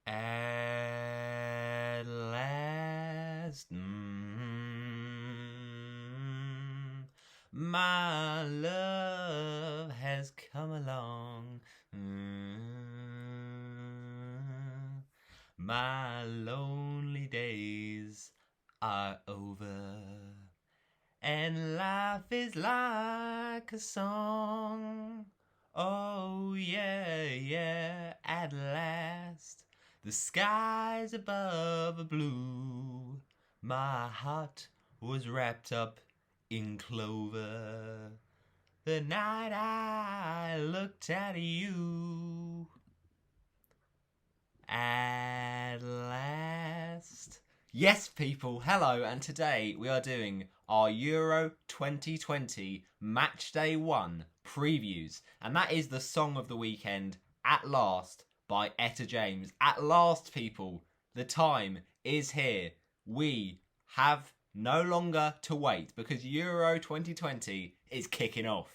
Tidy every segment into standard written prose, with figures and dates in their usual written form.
At last, my love has come along. My lonely days are over, and life is like a song. Oh, yeah, yeah, at last. The skies above are blue. My heart was wrapped up in clover the night I looked at you. At last. Yes, people, hello, and today we are doing our Euro 2020 Match Day 1 previews, and that is the song of the weekend, At Last, by Etta James. At last, people, the time is here. We have no longer to wait because Euro 2020 is kicking off.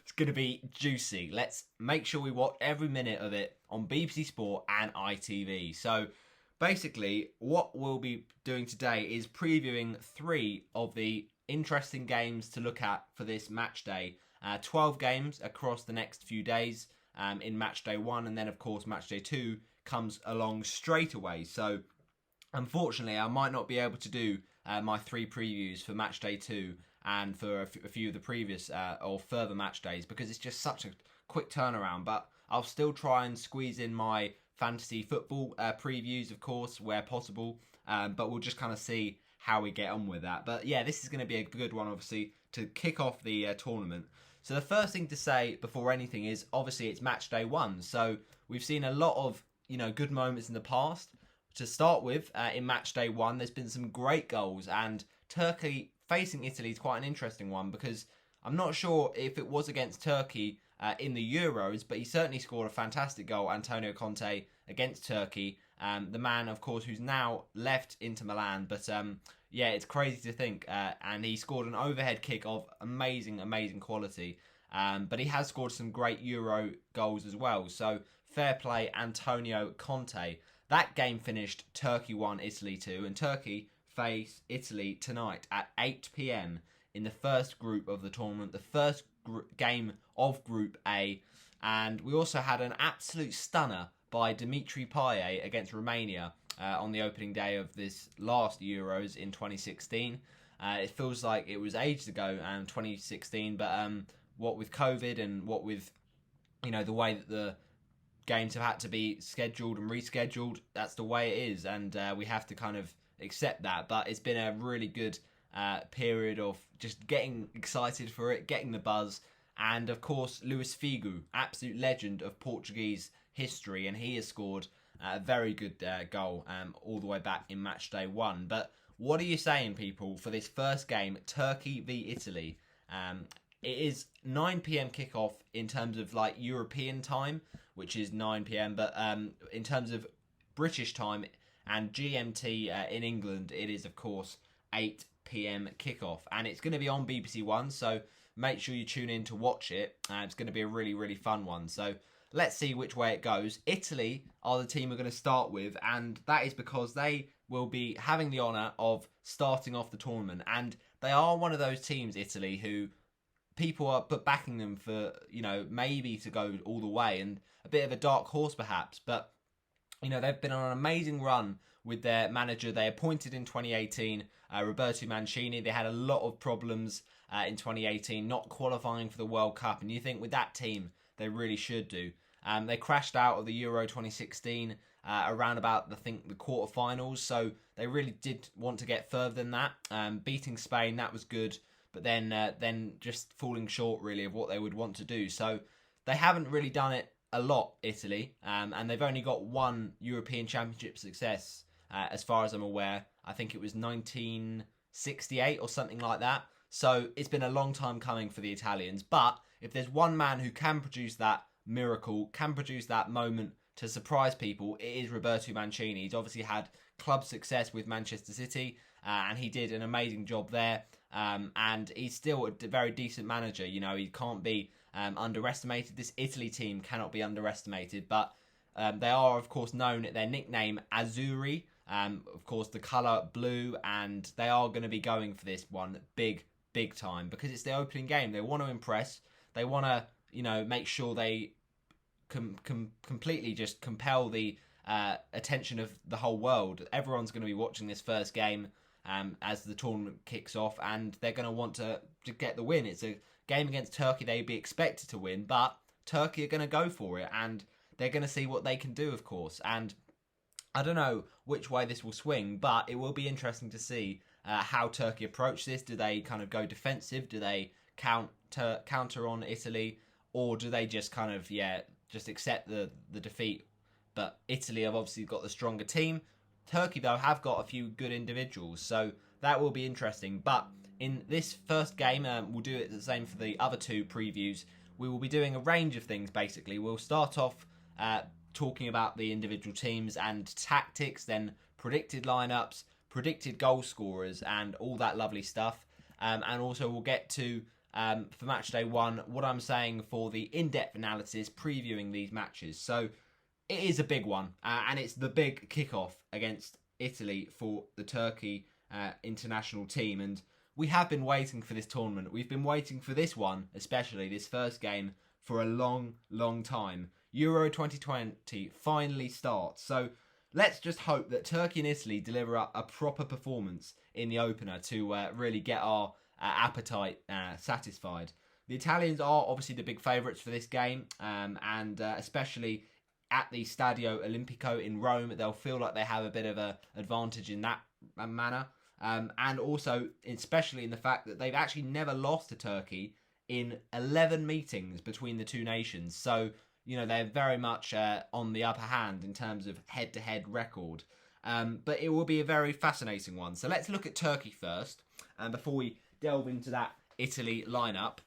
It's going to be juicy. Let's make sure we watch every minute of it on BBC Sport and ITV. So basically, what we'll be doing today is previewing 3 of the interesting games to look at for this match day. 12 games across the next few days in match day 1, and then of course match day 2 comes along straight away. So unfortunately, I might not be able to do my 3 previews for match day 2 and for a few of the previous or further match days because it's just such a quick turnaround. But I'll still try and squeeze in my fantasy football previews, of course, where possible. But we'll just kind of see how we get on with that. But yeah, this is going to be a good one, obviously, to kick off the tournament. So the first thing to say before anything is, obviously, it's match day 1. So we've seen a lot of good moments in the past. To start with, in match day 1, there's been some great goals, and Turkey facing Italy is quite an interesting one because I'm not sure if it was against Turkey in the Euros, but he certainly scored a fantastic goal, Antonio Conte, against Turkey. The man, of course, who's now left Inter Milan, but yeah, it's crazy to think. And he scored an overhead kick of amazing, amazing quality. But he has scored some great Euro goals as well. So fair play, Antonio Conte. That game finished Turkey 1, Italy 2, and Turkey face Italy tonight at 8 p.m. in the first group of the tournament, the first game of Group A. And we also had an absolute stunner by Dimitri Payet against Romania on the opening day of this last Euros in 2016. It feels like it was ages ago, 2016, but what with COVID and what with the way that the games have had to be scheduled and rescheduled, that's the way it is, and we have to kind of accept that. But it's been a really good period of just getting excited for it, getting the buzz, and of course Luis Figo, absolute legend of Portuguese history, and he has scored a very good goal all the way back in match day 1. But what are you saying, people, for this first game, Turkey v Italy? It is 9 p.m. kickoff in terms of like European time, which is 9 p.m. But in terms of British time and GMT in England, it is of course 8 p.m. kickoff, and it's going to be on BBC One. So make sure you tune in to watch it. It's going to be a really, really fun one. So let's see which way it goes. Italy are the team we're going to start with, and that is because they will be having the honour of starting off the tournament, and they are one of those teams, Italy, who people are backing them for, maybe to go all the way, and a bit of a dark horse perhaps, but they've been on an amazing run with their manager they appointed in 2018, Roberto Mancini. They had a lot of problems in 2018, not qualifying for the World Cup, and you think with that team they really should do. They crashed out of the Euro 2016 around about, I think, the quarterfinals, so they really did want to get further than that. Beating Spain, that was good, but then just falling short really of what they would want to do. So they haven't really done it a lot, Italy, and they've only got one European Championship success as far as I'm aware. I think it was 1968 or something like that. So it's been a long time coming for the Italians, but if there's one man who can produce that miracle, can produce that moment to surprise people, it is Roberto Mancini. He's obviously had club success with Manchester City, and he did an amazing job there. And he's still a very decent manager. He can't be underestimated. This Italy team cannot be underestimated. But They are, of course, known at their nickname Azuri. Of course, the colour blue, and they are going to be going for this one big time because it's the opening game. They want to impress. They want to, make sure they completely just compel the attention of the whole world. Everyone's going to be watching this first game as the tournament kicks off, and they're going to want to get the win. It's a game against Turkey they'd be expected to win, but Turkey are going to go for it, and they're going to see what they can do, of course. And I don't know which way this will swing, but it will be interesting to see how Turkey approach this. Do they kind of go defensive? Do they counter on Italy? Or do they just kind of, just accept the defeat? But Italy have obviously got the stronger team. Turkey, though, have got a few good individuals, so that will be interesting. But in this first game, we'll do it the same for the other two previews. We will be doing a range of things, basically. We'll start off talking about the individual teams and tactics, then predicted lineups, predicted goal scorers, and all that lovely stuff. And also we'll get to, for match day 1, what I'm saying for the in-depth analysis, previewing these matches. So it is a big one, and it's the big kickoff against Italy for the Turkey international team. And we have been waiting for this tournament. We've been waiting for this one, especially this first game, for a long time. Euro 2020 finally starts. So let's just hope that Turkey and Italy deliver a proper performance in the opener to really get our appetite satisfied. The Italians are obviously the big favourites for this game, and especially at the Stadio Olimpico in Rome, they'll feel like they have a bit of an advantage in that manner. And also, especially in the fact that they've actually never lost to Turkey in 11 meetings between the two nations. So, they're very much on the upper hand in terms of head-to-head record. But it will be a very fascinating one. So let's look at Turkey first, before we delve into that Italy lineup.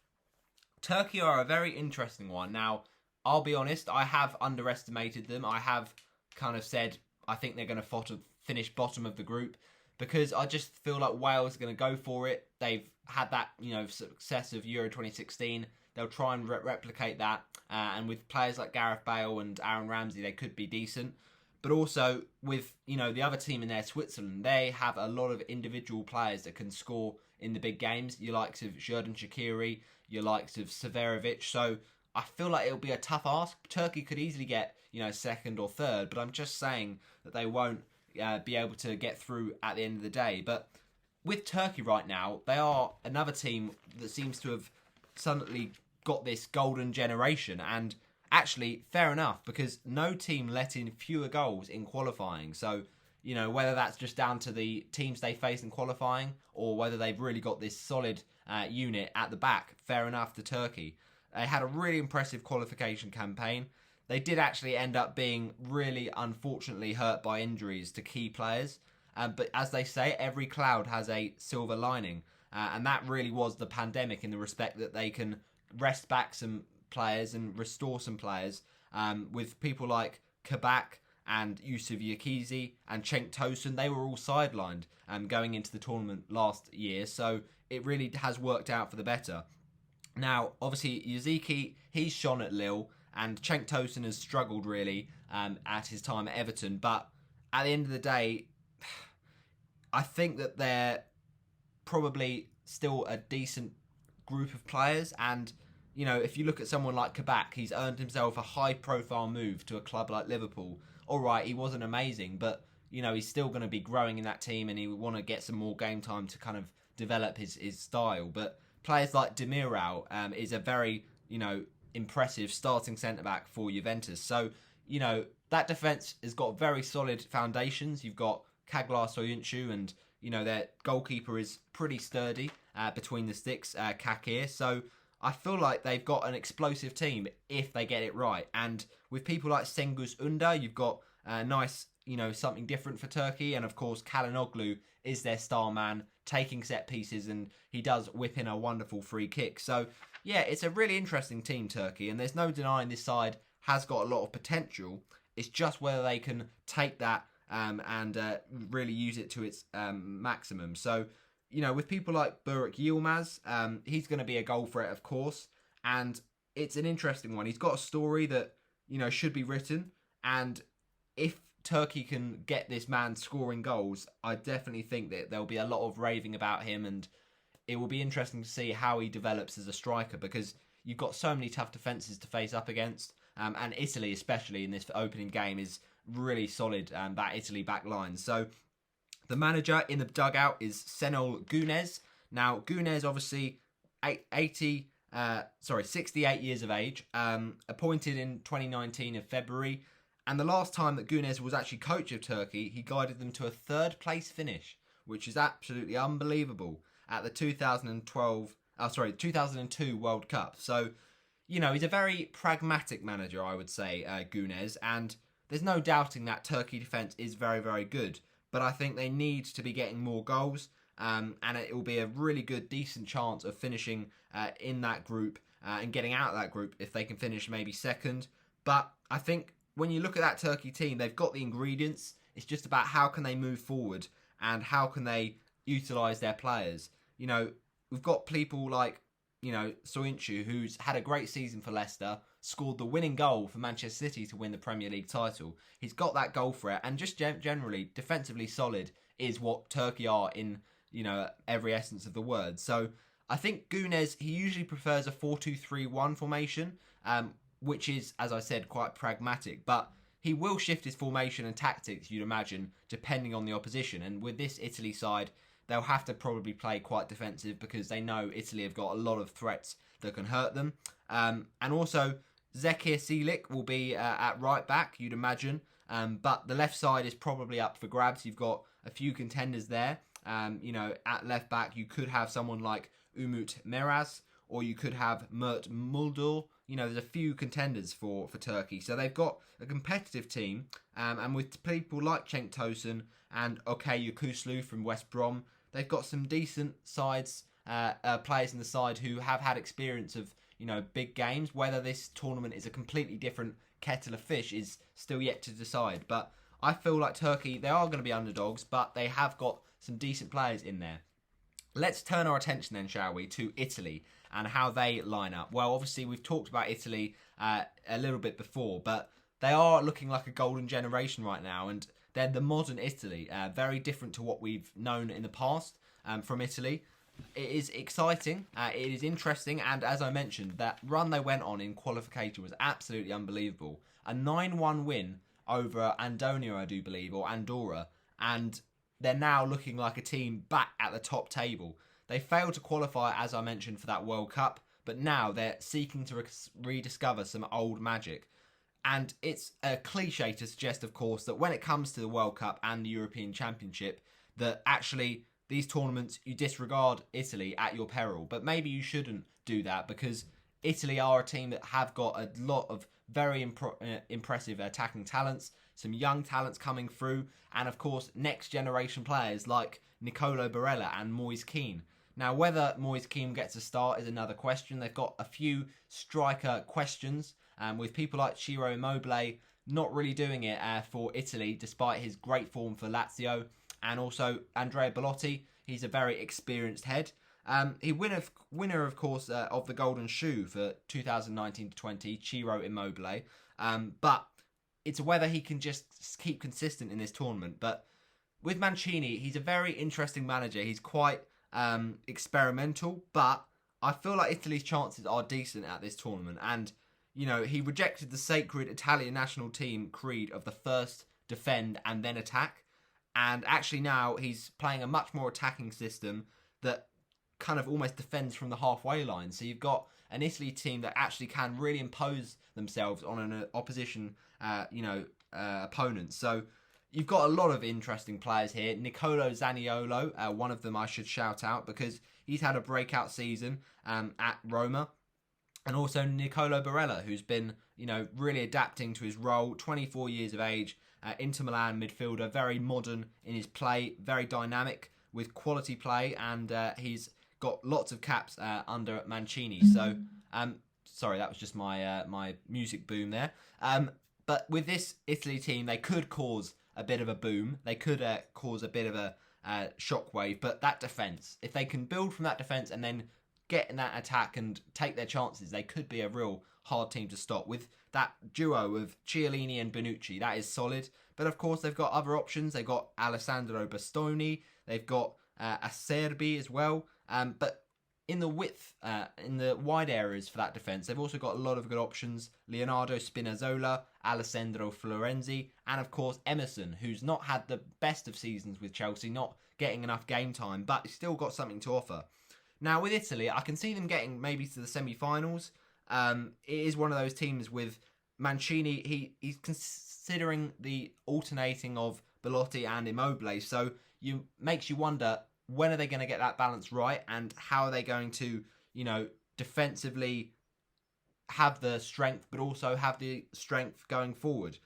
Turkey are a very interesting one. Now, I'll be honest, I have underestimated them. I have kind of said I think they're going to finish bottom of the group because I just feel like Wales are going to go for it. They've had that, success of Euro 2016. They'll try and replicate that. And with players like Gareth Bale and Aaron Ramsey, they could be decent. But also with, the other team in there, Switzerland, they have a lot of individual players that can score in the big games. Your likes of Xherdan Shaqiri, your likes of Severovic. So I feel like it'll be a tough ask. Turkey could easily get, second or third, but I'm just saying that they won't be able to get through at the end of the day. But with Turkey right now, they are another team that seems to have suddenly got this golden generation. And actually, fair enough, because no team let in fewer goals in qualifying. So, whether that's just down to the teams they face in qualifying or whether they've really got this solid unit at the back, fair enough to Turkey. They had a really impressive qualification campaign. They did actually end up being really, unfortunately, hurt by injuries to key players. But as they say, every cloud has a silver lining. And that really was the pandemic in the respect that they can rest back some players and restore some players. With people like Kabak and Yusuf Yakizi and Cenk Tosun, they were all sidelined going into the tournament last year. So it really has worked out for the better. Now, obviously, Yaziki, he's shone at Lille, and Cenk Tosun has struggled, really, at his time at Everton. But at the end of the day, I think that they're probably still a decent group of players. And, if you look at someone like Kabak, he's earned himself a high-profile move to a club like Liverpool. All right, he wasn't amazing, but, he's still going to be growing in that team, and he would want to get some more game time to kind of develop his style. But players like Demiral is a very, impressive starting centre-back for Juventus. So, that defence has got very solid foundations. You've got Kaglar Soyuncu and, their goalkeeper is pretty sturdy between the sticks, Kakir. So I feel like they've got an explosive team if they get it right. And with people like Cengiz Ünder, you've got a nice, something different for Turkey. And of course, Çalhanoğlu is their star man, taking set pieces, and he does whip in a wonderful free kick. So yeah, it's a really interesting team, Turkey, and there's no denying this side has got a lot of potential. It's just whether they can take that and really use it to its maximum. So, with people like Burak Yilmaz, he's going to be a goal threat, of course, and it's an interesting one. He's got a story that, should be written, And if Turkey can get this man scoring goals, I definitely think that there'll be a lot of raving about him, and it will be interesting to see how he develops as a striker, because you've got so many tough defences to face up against, and Italy, especially in this opening game, is really solid, that Italy back line. So the manager in the dugout is Senol Gunes. Now, Gunes, obviously, 68 years of age, appointed in 2019 of February, and the last time that Gunes was actually coach of Turkey, he guided them to a third place finish, which is absolutely unbelievable, at the 2002 World Cup. So, he's a very pragmatic manager, I would say, Gunes, and there's no doubting that Turkey defence is very, very good. But I think they need to be getting more goals, and it will be a really good, decent chance of finishing in that group and getting out of that group if they can finish maybe second. But I think when you look at that Turkey team, they've got the ingredients. It's just about how can they move forward and how can they utilise their players. We've got people like, Soyuncu, who's had a great season for Leicester, scored the winning goal for Manchester City to win the Premier League title. He's got that goal threat, and just generally defensively solid is what Turkey are in, every essence of the word. So I think Gunes, he usually prefers a 4-2-3-1 formation, which is, as I said, quite pragmatic, but he will shift his formation and tactics, you'd imagine, depending on the opposition. And with this Italy side, they'll have to probably play quite defensive because they know Italy have got a lot of threats that can hurt them. And also, Zekir Çelik will be at right back, you'd imagine. But the left side is probably up for grabs. You've got a few contenders there. At left back, you could have someone like Umut Meras, or you could have Mert Muldur. There's a few contenders for Turkey. So they've got a competitive team. And with people like Cenk Tosun and Okay Yokuslu from West Brom, they've got some decent players in the side who have had experience of, big games. Whether this tournament is a completely different kettle of fish is still yet to decide. But I feel like Turkey, they are going to be underdogs, but they have got some decent players in there. Let's turn our attention then, shall we, to Italy and how they line up. Well, obviously, we've talked about Italy a little bit before, but they are looking like a golden generation right now, and they're the modern Italy, very different to what we've known in the past from Italy. It is exciting, it is interesting, and as I mentioned, that run they went on in qualification was absolutely unbelievable. A 9-1 win over Andonia, I do believe, or Andorra, and they're now looking like a team back at the top table. They failed to qualify, as I mentioned, for that World Cup, but now they're seeking to rediscover some old magic. And it's a cliche to suggest, of course, that when it comes to the World Cup and the European Championship, that actually these tournaments, you disregard Italy at your peril. But maybe you shouldn't do that, because Italy are a team that have got a lot of very impressive attacking talents, some young talents coming through, and of course next generation players like Nicolo Barella and Moise Kean. Now, whether Moise Kean gets a start is another question. They've got a few striker questions, with people like Ciro Immobile not really doing it for Italy, despite his great form for Lazio, and also Andrea Belotti. He's a very experienced head. He winner, of course, of the Golden Shoe for 2019-20, Ciro Immobile. But it's whether he can just keep consistent in this tournament. But with Mancini, he's a very interesting manager. He's quite experimental, but I feel like Italy's chances are decent at this tournament. And, he rejected the sacred Italian national team creed of the first defend and then attack. And actually now he's playing a much more attacking system that kind of almost defends from the halfway line. So you've got an Italy team that actually can really impose themselves on an opposition, opponent. So you've got a lot of interesting players here. Nicolo Zaniolo, one of them I should shout out because he's had a breakout season at Roma. And also Nicolo Barella, who's been, really adapting to his role, 24 years of age, Inter Milan midfielder, very modern in his play, very dynamic with quality play, and he's got lots of caps under Mancini. So, sorry, that was just my music boom there. But with this Italy team, they could cause a bit of a boom. They could cause a bit of a shockwave. But that defence, if they can build from that defence and then get in that attack and take their chances, they could be a real hard team to stop. With that duo of Chiellini and Bonucci, that is solid. But of course, they've got other options. They've got Alessandro Bastoni. They've got Acerbi as well. But in the width, in the wide areas for that defence, they've also got a lot of good options. Leonardo Spinazzola, Alessandro Florenzi, and of course Emerson, who's not had the best of seasons with Chelsea, not getting enough game time, but he's still got something to offer. Now with Italy, I can see them getting maybe to the semi-finals. It is one of those teams with Mancini. He's considering the alternating of Belotti and Immobile, so makes you wonder, when are they going to get that balance right, and how are they going to, defensively have the strength, but also have the strength going forward.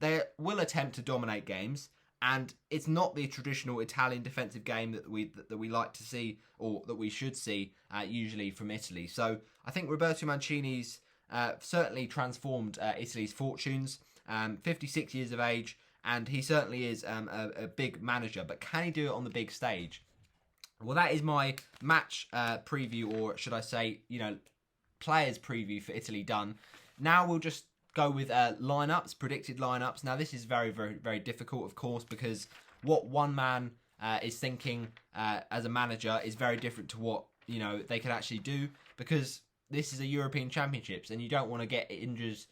They will attempt to dominate games, and it's not the traditional Italian defensive game that we like to see, or that we should see usually from Italy. So I think Roberto Mancini's certainly transformed Italy's fortunes. 56 years of age, and he certainly is a big manager. But can he do it on the big stage? Well, that is my match preview, or should I say, players preview for Italy done. Now we'll just go with lineups, predicted lineups. Now this is very, very, very difficult, of course, because what one man is thinking as a manager is very different to what they could actually do, because this is a European Championships, and you don't want to get injuries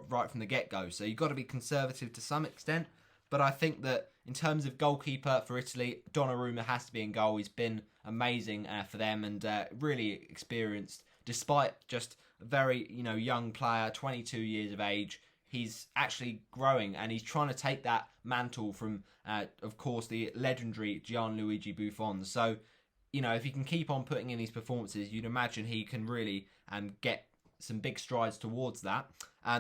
right from the get-go. So you've got to be conservative to some extent. But I think that in terms of goalkeeper for Italy, Donnarumma has to be in goal. He's been amazing for them, and really experienced, despite just a very young player, 22 years of age. He's actually growing, and he's trying to take that mantle from, of course, the legendary Gianluigi Buffon. So, if he can keep on putting in these performances, you'd imagine he can really get some big strides towards that.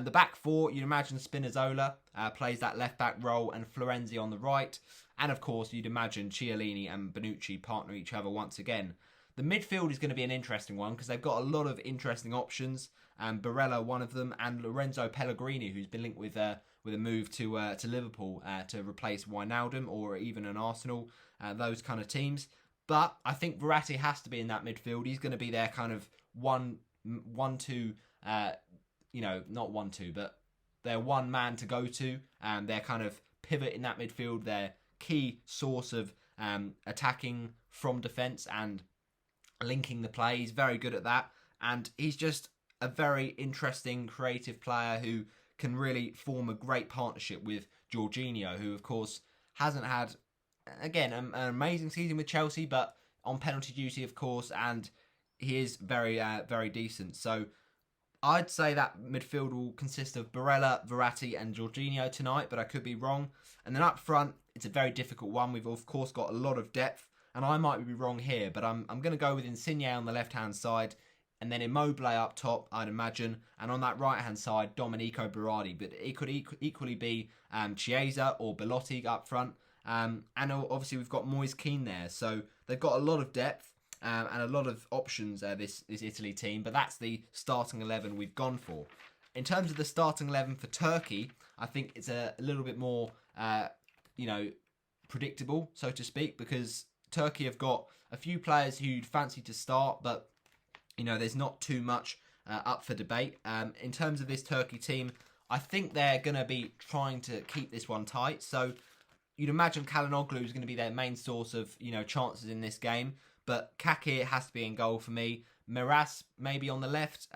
The back four, you'd imagine Spinazzola plays that left-back role, and Florenzi on the right. And, of course, you'd imagine Chiellini and Bonucci partner each other once again. The midfield is going to be an interesting one, because they've got a lot of interesting options. Barella, one of them, and Lorenzo Pellegrini, who's been linked with a move to Liverpool to replace Wijnaldum, or even an Arsenal, those kind of teams. But I think Verratti has to be in that midfield. He's going to be their kind of one, two, not 1-2, but they're one man to go to, and they're kind of pivot in that midfield, their key source of attacking from defence and linking the play. He's very good at that, and he's just a very interesting, creative player who can really form a great partnership with Jorginho, who of course hasn't had, again, an amazing season with Chelsea, but on penalty duty, of course, and he is very, very decent. So I'd say that midfield will consist of Barella, Verratti and Jorginho tonight, but I could be wrong. And then up front, it's a very difficult one. We've of course got a lot of depth, and I might be wrong here, but I'm going to go with Insigne on the left-hand side, and then Immobile up top, I'd imagine, and on that right-hand side, Domenico Berardi. But it could equally be Chiesa or Belotti up front. And obviously we've got Moise Kean there, so they've got a lot of depth and a lot of options, this Italy team, but that's the starting 11 we've gone for. In terms of the starting 11 for Turkey, I think it's a little bit more, predictable, so to speak, because Turkey have got a few players who you'd fancy to start, but, there's not too much up for debate. In terms of this Turkey team, I think they're going to be trying to keep this one tight, so you'd imagine Çalhanoğlu is going to be their main source of, chances in this game. But Kakir has to be in goal for me. Miras maybe on the left.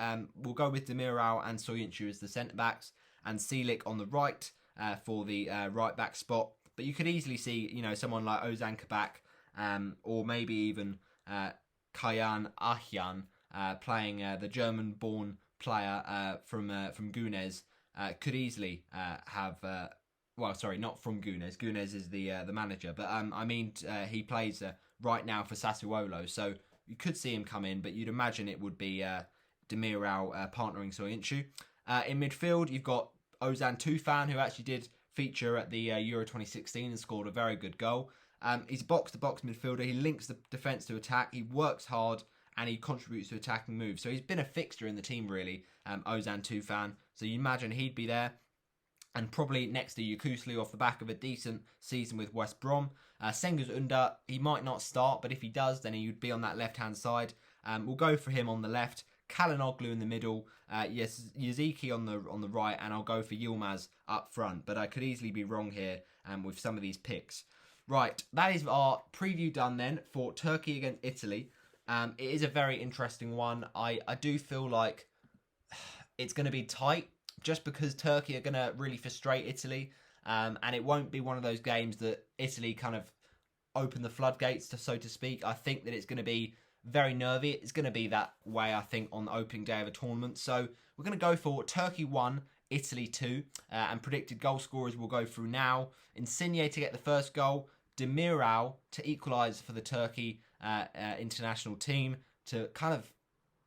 We'll go with Demiral and Soyuncu as the centre-backs. And Selic on the right for the right-back spot. But you could easily see, someone like Ozan Kabak or maybe even Kayan Ahyan playing the German-born player from Günes. Could easily have... not from Günes. Günes is the manager. But he plays right now for Sassuolo. So you could see him come in, but you'd imagine it would be Demiral partnering Soyuncu. In midfield, you've got Ozan Tufan, who actually did feature at the Euro 2016 and scored a very good goal. He's a box-to-box midfielder. He links the defence to attack. He works hard, and he contributes to attacking moves. So he's been a fixture in the team, really, Ozan Tufan. So you imagine he'd be there. And probably next to Yokuslu off the back of a decent season with West Brom. Cengiz Ünder, he might not start, but if he does, then he would be on that left-hand side. We'll go for him on the left. Kalinoglu in the middle, yes, Yaziki on the right, and I'll go for Yilmaz up front. But I could easily be wrong here with some of these picks. Right, that is our preview done then for Turkey against Italy. It is a very interesting one. I do feel like it's going to be tight just because Turkey are going to really frustrate Italy. And it won't be one of those games that Italy kind of open the floodgates, so to speak. I think that it's going to be very nervy. It's going to be that way, I think, on the opening day of a tournament. So we're going to go for Turkey 1, Italy 2. And predicted goal scorers will go through now. Insigne to get the first goal. Demiral to equalise for the Turkey international team to kind of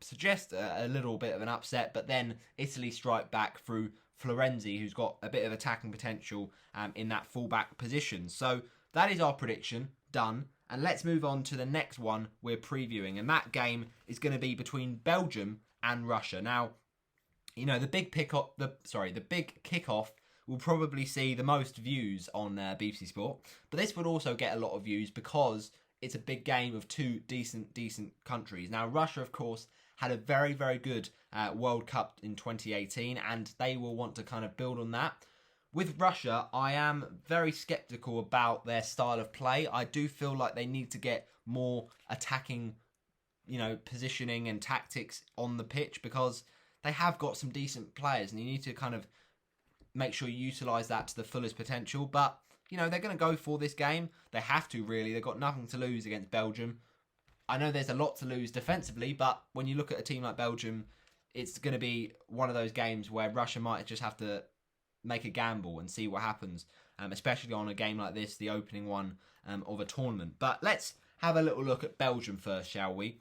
suggest a little bit of an upset, but then Italy strike back through Florenzi, who's got a bit of attacking potential in that fullback position. So that is our prediction done, and let's move on to the next one we're previewing, and that game is going to be between Belgium and Russia. Now, you know, the big kickoff will probably see the most views on BBC Sport, but this would also get a lot of views because it's a big game of two decent countries. Now, Russia, of course, had a very, very good World Cup in 2018, and they will want to kind of build on that. With Russia, I am very sceptical about their style of play. I do feel like they need to get more attacking, you know, positioning and tactics on the pitch because they have got some decent players, and you need to kind of make sure you utilise that to the fullest potential. But, you know, they're going to go for this game. They have to, really. They've got nothing to lose against Belgium. I know there's a lot to lose defensively, but when you look at a team like Belgium, it's going to be one of those games where Russia might just have to make a gamble and see what happens, especially on a game like this, the opening one of a tournament. But let's have a little look at Belgium first, shall we?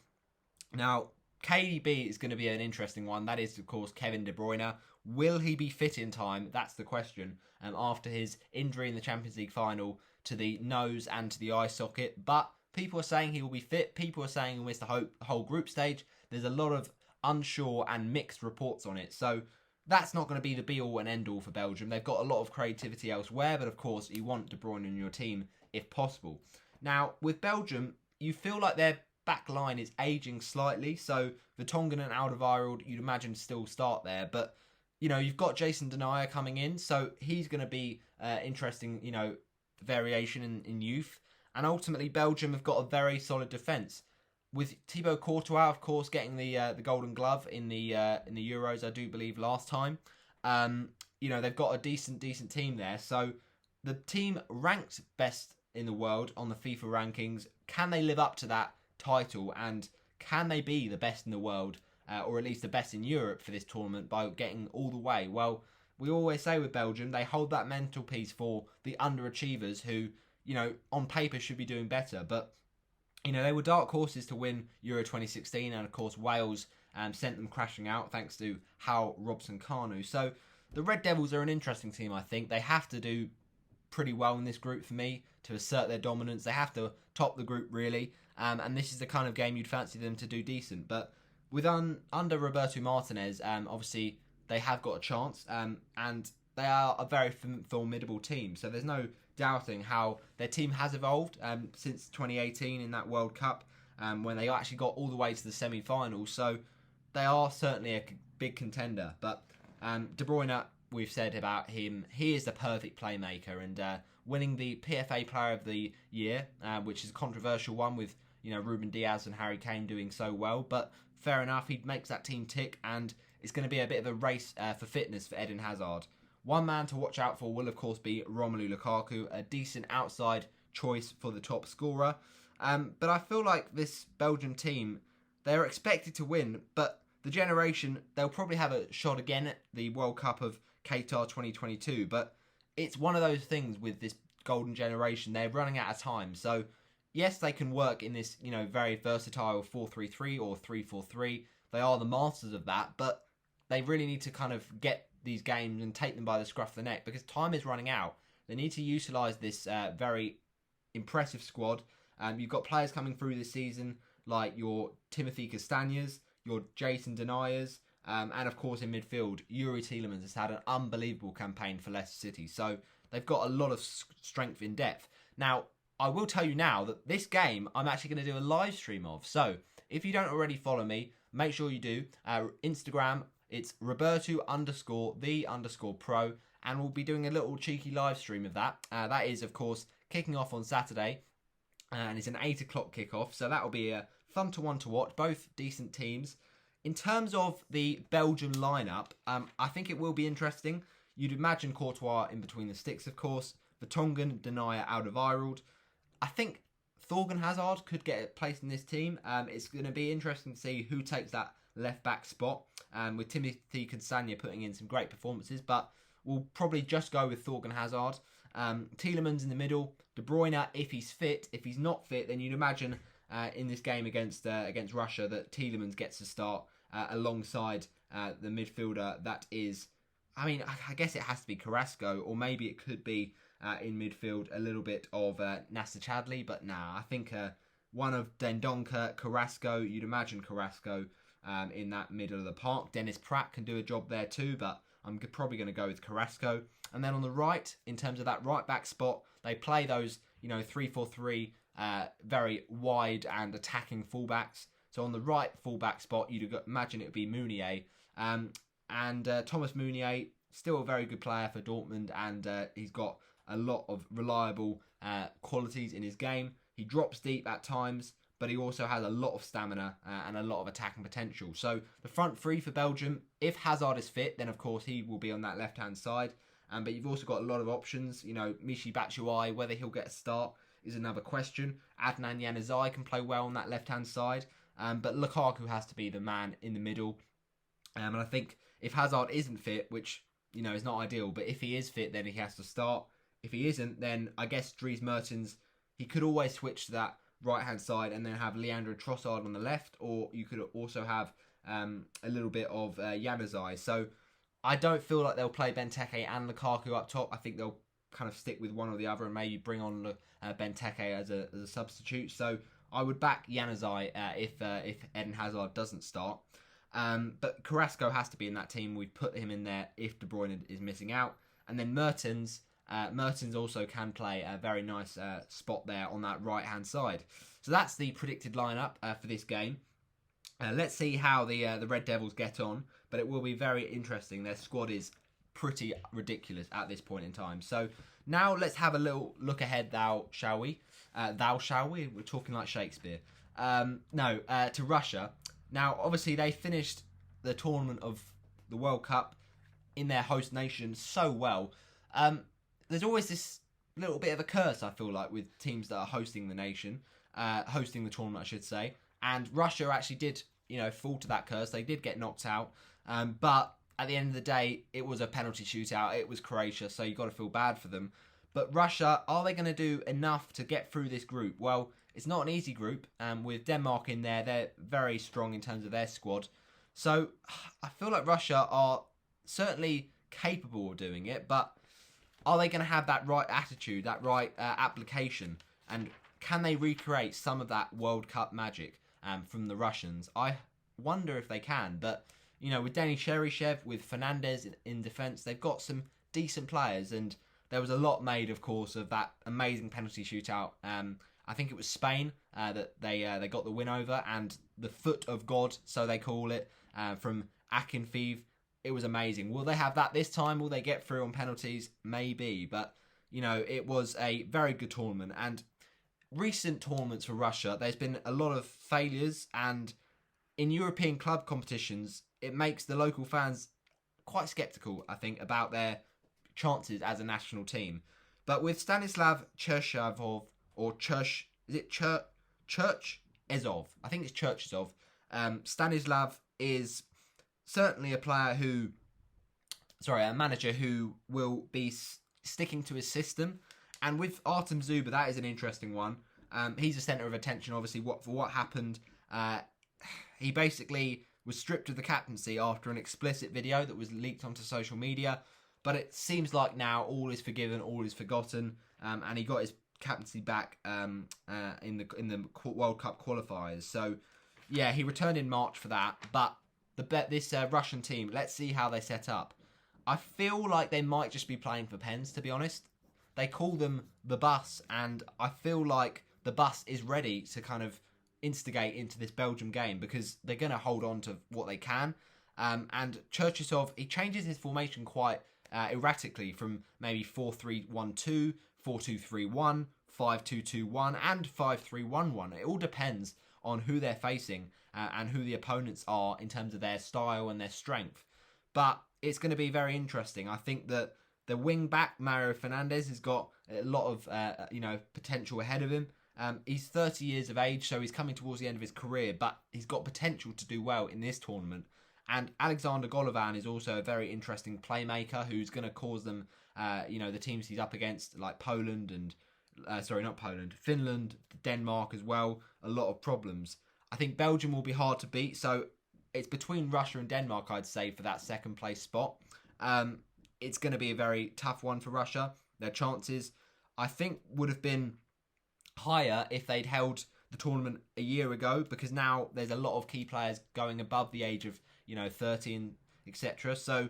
Now, KDB is going to be an interesting one. That is, of course, Kevin De Bruyne. Will he be fit in time? That's the question. After his injury in the Champions League final to the nose and to the eye socket. But people are saying he will be fit. People are saying he'll miss the whole group stage. There's a lot of unsure and mixed reports on it. So that's not going to be the be-all and end-all for Belgium. They've got a lot of creativity elsewhere. But, of course, you want De Bruyne in your team if possible. Now, with Belgium, you feel like their back line is aging slightly. So Vertonghen and Alderweireld, you'd imagine, still start there. But, you know, you've got Jason Denayer coming in. So he's going to be interesting, you know, variation in youth. And ultimately, Belgium have got a very solid defence. With Thibaut Courtois, of course, getting the Golden Glove in the Euros, I do believe, last time. You know, they've got a decent team there. So the team ranked best in the world on the FIFA rankings. Can they live up to that title? And can they be the best in the world, or at least the best in Europe for this tournament by getting all the way? Well, we always say with Belgium, they hold that mental piece for the underachievers who, you know, on paper should be doing better. But, you know, they were dark horses to win Euro 2016. And, of course, Wales sent them crashing out thanks to Hal Robson-Kanu. So the Red Devils are an interesting team, I think. They have to do pretty well in this group for me to assert their dominance. They have to top the group, really. And this is the kind of game you'd fancy them to do decent. But with under Roberto Martinez, obviously, they have got a chance. And they are a very formidable team. So there's no doubting how their team has evolved since 2018 in that World Cup, when they actually got all the way to the semi-finals. So they are certainly a big contender. But De Bruyne, we've said about him, he is the perfect playmaker, and winning the PFA Player of the Year, which is a controversial one with, you know, Ruben Diaz and Harry Kane doing so well. But fair enough, he makes that team tick, and it's going to be a bit of a race for fitness for Eden Hazard. One man to watch out for will, of course, be Romelu Lukaku, a decent outside choice for the top scorer. But I feel like this Belgium team, they're expected to win, but the generation, they'll probably have a shot again at the World Cup of Qatar 2022. But it's one of those things with this golden generation, they're running out of time. So, yes, they can work in this, you know, very versatile 4-3-3 or 3-4-3. They are the masters of that, but they really need to kind of get these games and take them by the scruff of the neck because time is running out. They need to utilise this very impressive squad. You've got players coming through this season like your Timothy Castañas, your Jason Denayers, and of course in midfield, Yuri Tielemans has had an unbelievable campaign for Leicester City. So they've got a lot of strength in depth. Now, I will tell you now that this game I'm actually going to do a live stream of. So if you don't already follow me, make sure you do. Instagram, it's Roberto_the_pro, and we'll be doing a little cheeky live stream of that. That is, of course, kicking off on Saturday, and it's an 8 o'clock kickoff, so that will be a fun one to watch. Both decent teams. In terms of the Belgian lineup, I think it will be interesting. You'd imagine Courtois in between the sticks, of course. Vertonghen, Denayer, Alderweireld. I think Thorgan Hazard could get placed in this team. It's going to be interesting to see who takes that left-back spot, with Timothy Castagne putting in some great performances, but we'll probably just go with Thorgan Hazard. Tielemans in the middle. De Bruyne, if he's fit. If he's not fit, then you'd imagine in this game against Russia that Tielemans gets to start alongside the midfielder that is... I mean, I guess it has to be Carrasco, or maybe it could be in midfield a little bit of Nacer Chadli, but nah, I think one of Dendoncker, Carrasco, you'd imagine Carrasco in that middle of the park. Dennis Pratt can do a job there too, but I'm probably going to go with Carrasco. And then on the right, in terms of that right back spot, they play those 3-4-3 very wide and attacking fullbacks. So on the right fullback spot, you'd imagine it would be Meunier. And Thomas Meunier, still a very good player for Dortmund, and he's got a lot of reliable qualities in his game. He drops deep at times, but he also has a lot of stamina and a lot of attacking potential. So the front three for Belgium, if Hazard is fit, then of course he will be on that left-hand side. But you've also got a lot of options. Michy Batshuayi, whether he'll get a start is another question. Adnan Januzaj can play well on that left-hand side. But Lukaku has to be the man in the middle. And I think if Hazard isn't fit, which, is not ideal, but if he is fit, then he has to start. If he isn't, then I guess Dries Mertens, he could always switch to that right-hand side and then have Leandro Trossard on the left, or you could also have a little bit of Januzaj. So I don't feel like they'll play Benteke and Lukaku up top. I think they'll kind of stick with one or the other and maybe bring on Benteke as a substitute. So I would back Januzaj if Eden Hazard doesn't start. But Carrasco has to be in that team. We've put him in there if De Bruyne is missing out. And then Mertens also can play a very nice spot there on that right-hand side. So that's the predicted lineup for this game. Let's see how the Red Devils get on, but it will be very interesting. Their squad is pretty ridiculous at this point in time. So now let's have a little look ahead, shall we? We're talking like Shakespeare. To Russia. Now, obviously, they finished the tournament of the World Cup in their host nation so well. There's always this little bit of a curse, I feel like, with teams that are hosting the nation, hosting the tournament, I should say. And Russia actually did, fall to that curse. They did get knocked out. But at the end of the day, it was a penalty shootout. It was Croatia, so you've got to feel bad for them. But Russia, are they going to do enough to get through this group? Well, it's not an easy group. With Denmark in there, they're very strong in terms of their squad. So I feel like Russia are certainly capable of doing it, but are they going to have that right attitude, that right application? And can they recreate some of that World Cup magic from the Russians? I wonder if they can. But, with Denis Cheryshev, with Fernandez in defence, they've got some decent players. And there was a lot made, of course, of that amazing penalty shootout. I think it was Spain that they got the win over, and the foot of God, so they call it, from Akinfeev. It was amazing. Will they have that this time? Will they get through on penalties? Maybe, but it was a very good tournament. And recent tournaments for Russia, there's been a lot of failures, and in European club competitions, it makes the local fans quite sceptical, I think, about their chances as a national team. But with Stanislav Cherchesov, or Church, is it Cherchesov? I think it's Cherchesov. Stanislav is certainly a manager who will be sticking to his system. And with Artem Zuba, that is an interesting one. He's a centre of attention, obviously, for what happened. He basically was stripped of the captaincy after an explicit video that was leaked onto social media. But it seems like now all is forgiven, all is forgotten, and he got his captaincy back in the World Cup qualifiers. So, yeah, he returned in March for that. But this Russian team, let's see how they set up. I feel like they might just be playing for pens, to be honest. They call them the bus, and I feel like the bus is ready to kind of instigate into this Belgium game because they're going to hold on to what they can. And Cherchesov, he changes his formation quite erratically from maybe 4-3-1-2, 4-2-3-1, 5-2-2-1 and 5-3-1-1. It all depends on who they're facing and who the opponents are in terms of their style and their strength. But it's going to be very interesting. I think that the wing back, Mario Fernandes, has got a lot of potential ahead of him. He's 30 years of age, so he's coming towards the end of his career, but he's got potential to do well in this tournament. And Alexander Golovin is also a very interesting playmaker who's going to cause them, the teams he's up against, like Poland and, Finland, Denmark as well, a lot of problems. I think Belgium will be hard to beat, so it's between Russia and Denmark, I'd say, for that second place spot. It's going to be a very tough one for Russia. Their chances, I think, would have been higher if they'd held the tournament a year ago, because now there's a lot of key players going above the age of 30 and etc. So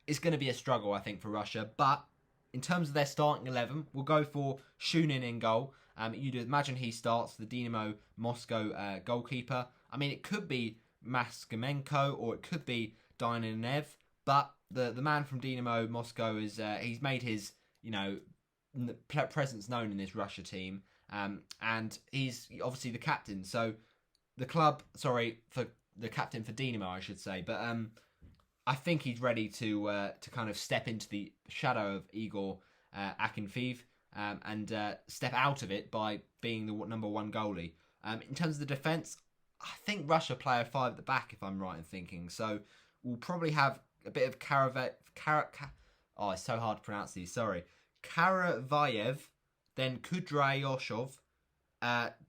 it's going to be a struggle, I think, for Russia. But in terms of their starting 11, we'll go for Shunin in goal. You'd imagine he starts, the Dynamo Moscow goalkeeper. I mean, it could be Maskimenko or it could be Dynanev, but the man from Dynamo Moscow is he's made his presence known in this Russia team, and he's obviously the captain. So the captain for Dynamo, I should say, but I think he's ready to kind of step into the shadow of Igor Akinfeev and step out of it by being the number one goalie. In terms of the defence, I think Russia play a 5 at the back, if I'm right in thinking. So we'll probably have a bit of it's so hard to pronounce these, sorry. Karavayev, then Kudrayoshov,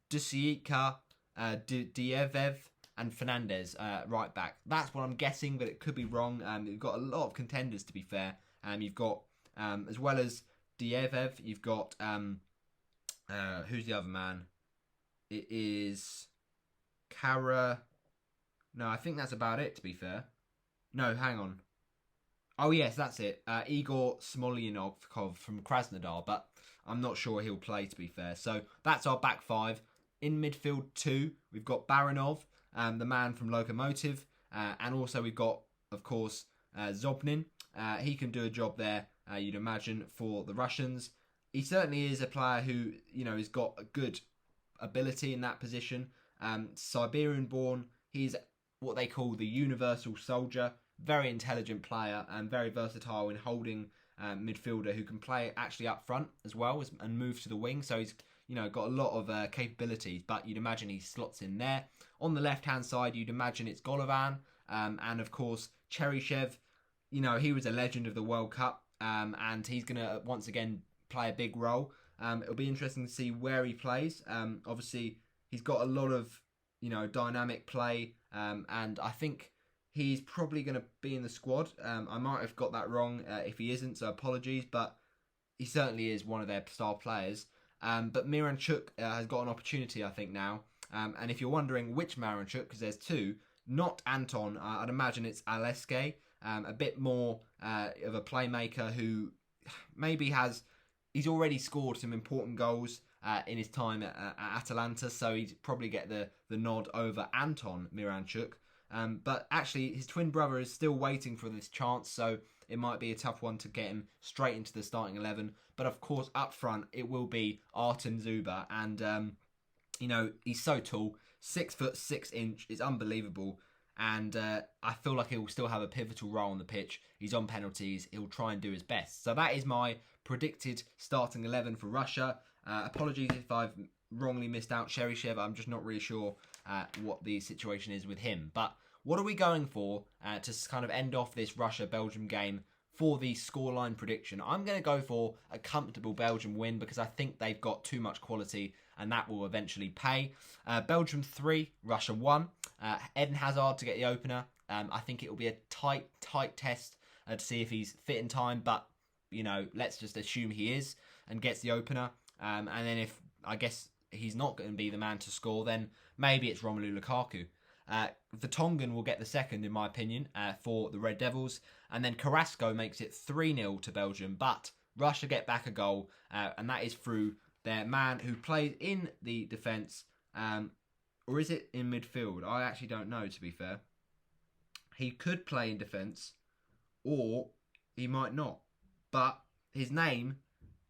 Dusiika, Dievev, and Fernandez right back. That's what I'm guessing, but it could be wrong. You've got a lot of contenders, to be fair. You've got, as well as Dievev, you've got, who's the other man? It is No, I think that's about it, to be fair. No, hang on. Oh, yes, that's it. Igor Smolyanov from Krasnodar, but I'm not sure he'll play, to be fair. So that's our back 5. In midfield 2, we've got Baranov, the man from Lokomotiv, and also we've got, of course, Zobnin. He can do a job there, you'd imagine, for the Russians. He certainly is a player who, has got a good ability in that position. Siberian-born, he's what they call the universal soldier. Very intelligent player and very versatile in holding midfielder who can play actually up front as well and move to the wing. So he's got a lot of capabilities, but you'd imagine he slots in there. On the left-hand side, you'd imagine it's Golovin and, of course, Cheryshev. He was a legend of the World Cup and he's going to, once again, play a big role. It'll be interesting to see where he plays. Obviously, he's got a lot of, dynamic play and I think he's probably going to be in the squad. I might have got that wrong if he isn't, so apologies, but he certainly is one of their star players. But Miranchuk has got an opportunity, I think, now. And if you're wondering which Miranchuk, because there's 2, not Anton, I'd imagine it's Aleske, a bit more of a playmaker who maybe he's already scored some important goals in his time at Atalanta, so he'd probably get the nod over Anton Miranchuk. But actually, his twin brother is still waiting for this chance, so it might be a tough one to get him straight into the starting 11. But of course, up front, it will be Artem Zuba. And, he's so tall. 6'6". It's unbelievable. And I feel like he will still have a pivotal role on the pitch. He's on penalties. He'll try and do his best. So that is my predicted starting 11 for Russia. Apologies if I've wrongly missed out Cheryshev. I'm just not really sure what the situation is with him. But what are we going for to kind of end off this Russia-Belgium game for the scoreline prediction? I'm going to go for a comfortable Belgium win because I think they've got too much quality and that will eventually pay. Belgium 3, Russia 1. Eden Hazard to get the opener. I think it will be a tight test to see if he's fit in time, but, let's just assume he is and gets the opener. And then if, I guess, he's not going to be the man to score, then maybe it's Romelu Lukaku. The Tongan will get the second, in my opinion, for the Red Devils. And then Carrasco makes it 3-0 to Belgium. But Russia get back a goal, and that is through their man who plays in the defence, or is it in midfield? I actually don't know, to be fair. He could play in defence, or he might not. But his name